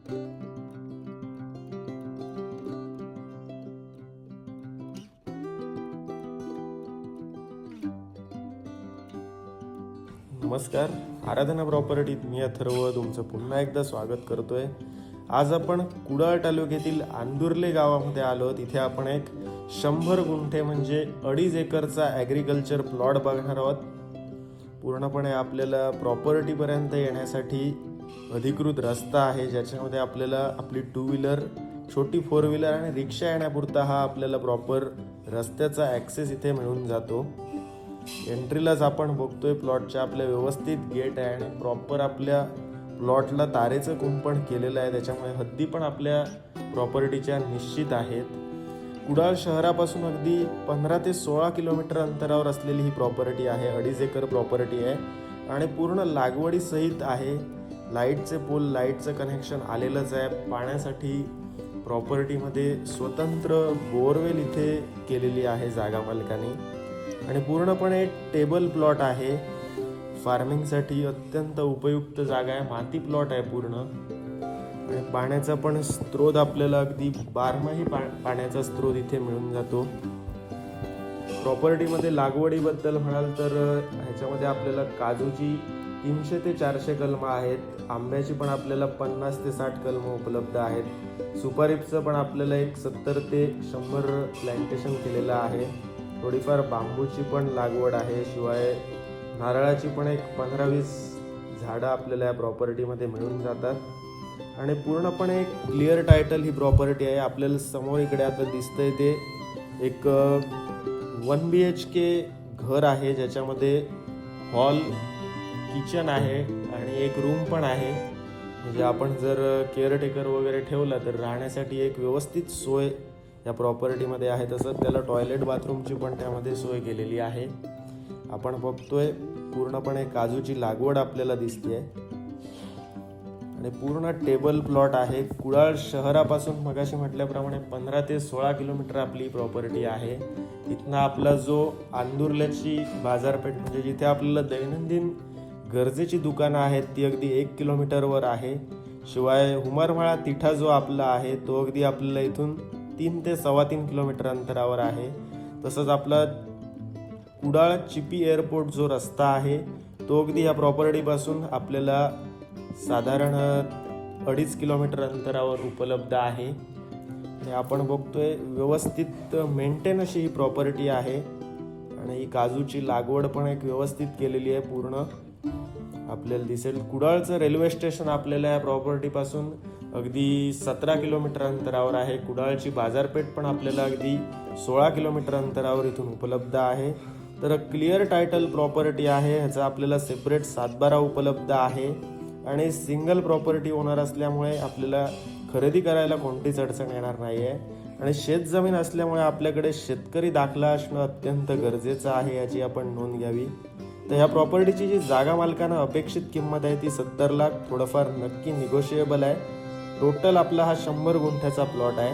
नमस्कार, आराधना प्रॉपर्टीत मी अथर्व तुमचं पुन्हा एकदा स्वागत करतोय. आज आपण कुडाळ तालुक्यातील आंदुर्ले गावामध्ये आलो. तिथे आपण एक 100 गुंठे म्हणजे 2.5 एकरचा ॲग्रिकल्चर प्लॉट बघणार आहोत. पूर्णपणे आपल्याला प्रॉपर्टीपर्यंत येण्यासाठी अधिकृत रस्ता आहे, ज्याच्यामध्ये आपल्याला आपली 2 व्हीलर, छोटी 4 व्हीलर आणि रिक्षा येण्यापुरता हा आपल्याला प्रॉपर रस्त्याचा ॲक्सेस इथे मिळून जातो. एंट्रीलाच आपण बघतोय प्लॉटच्या आपल्या व्यवस्थित गेट आहे आणि प्रॉपर आपल्या प्लॉटला तारेचं कुंपण केलेलं आहे, त्याच्यामुळे हद्दी पण आपल्या प्रॉपर्टीच्या निश्चित आहेत. कुडाळ शहरापासून अगदी 15 ते 16 किलोमीटर अंतरावर असलेली ही प्रॉपर्टी आहे. 2.5 एकर प्रॉपर्टी आहे आणि पूर्ण लागवडीसहित आहे. लाईटचे पोल, लाईटचं कनेक्शन आलेलंच आहे. पाण्यासाठी प्रॉपर्टीमध्ये स्वतंत्र बोरवेल इथे केलेली आहे जागा मालकाने आणि पूर्णपणे टेबल प्लॉट आहे. फार्मिंगसाठी अत्यंत उपयुक्त जागा आहे. माती प्लॉट आहे पूर्ण आणि पाण्याचा पण स्रोत आपल्याला अगदी बारमाही पाण्याचा स्रोत इथे मिळून जातो. प्रॉपर्टीमध्ये लागवडीबद्दल म्हणाल तर ह्याच्यामध्ये आपल्याला काजूची 300 ते 400 कलमं आहेत. आंब्याची पण आपल्याला 50 ते 60 कलमं उपलब्ध आहेत. सुपारीचं पण आपल्याला एक 70 ते 100 प्लॅन्टेशन केलेलं आहे. थोडीफार बांबूची पण लागवड आहे. शिवाय नारळाची पण एक 15-20 झाडं आपल्याला या प्रॉपर्टीमध्ये मिळून जातात आणि पूर्णपणे क्लिअर टायटल ही प्रॉपर्टी आहे. आपल्याला समोर इकडे आता दिसतंय ते एक 1 BHK घर आहे, ज्याच्यामध्ये हॉल, किचन आहे आणि एक रूम पण आहे. म्हणजे आपण जर केअरटेकर वगैरे ठेवला तर राहण्यासाठी एक व्यवस्थित सोय या प्रॉपर्टीमध्ये आहे. तसंच त्याला टॉयलेट बाथरूमची पण त्यामध्ये सोय केलेली आहे. आपण बघतोय पूर्णपणे काजूची लागवड आपल्याला दिसते आणि पूर्ण टेबल प्लॉट आहे. कुडाळ शहरापासून मगाशी म्हटल्याप्रमाणे 15 ते 16 किलोमीटर आपली प्रॉपर्टी आहे. इथनं आपला जो आंदुर्ल्याची बाजारपेठ म्हणजे जिथे आपल्याला दैनंदिन गरजेची दुकानं आहेत ती अगदी 1 किलोमीटरवर आहे. शिवाय हुमारमाळा तिठा जो आपला आहे तो अगदी आपल्याला इथून 3 ते 3.25 किलोमीटर अंतरावर आहे. तसंच आपला कुडाळ चिपी एअरपोर्ट जो रस्ता आहे तो अगदी या प्रॉपर्टीपासून आपल्याला साधारण 2.5 किलोमीटर अंतरावर उपलब्ध आहे. आणि आपण बघतोय व्यवस्थित मेंटेन अशी ही प्रॉपर्टी आहे आणि ही काजूची लागवड पण एक व्यवस्थित केलेली आहे. पूर्ण आपल्याला दिसेल कुडाळचं रेल्वे स्टेशन आपल्याला या प्रॉपर्टीपासून अगदी 17 किलोमीटर अंतरावर आहे. कुडाळची बाजारपेठ पण आपल्याला अगदी 16 किलोमीटर अंतरावर इथून उपलब्ध आहे. तर क्लिअर टायटल प्रॉपर्टी आहे. ह्याचा आपल्याला सेपरेट 7/12 उपलब्ध आहे आणि सिंगल प्रॉपर्टी ओनर असल्यामुळे आपल्याला खरेदी करायला कोणतीच अडचण येणार नाही आहे. आणि शेतजमीन असल्यामुळे आपल्याकडे शेतकरी दाखला असणं अत्यंत गरजेचं आहे, याची आपण नोंद घ्यावी. तर ह्या प्रॉपर्टीची जी जागा मालकांना अपेक्षित किंमत आहे ती 70 लाख, थोडंफार नक्की निगोशिएबल आहे. टोटल आपला हा 100 गुंठ्याचा प्लॉट आहे.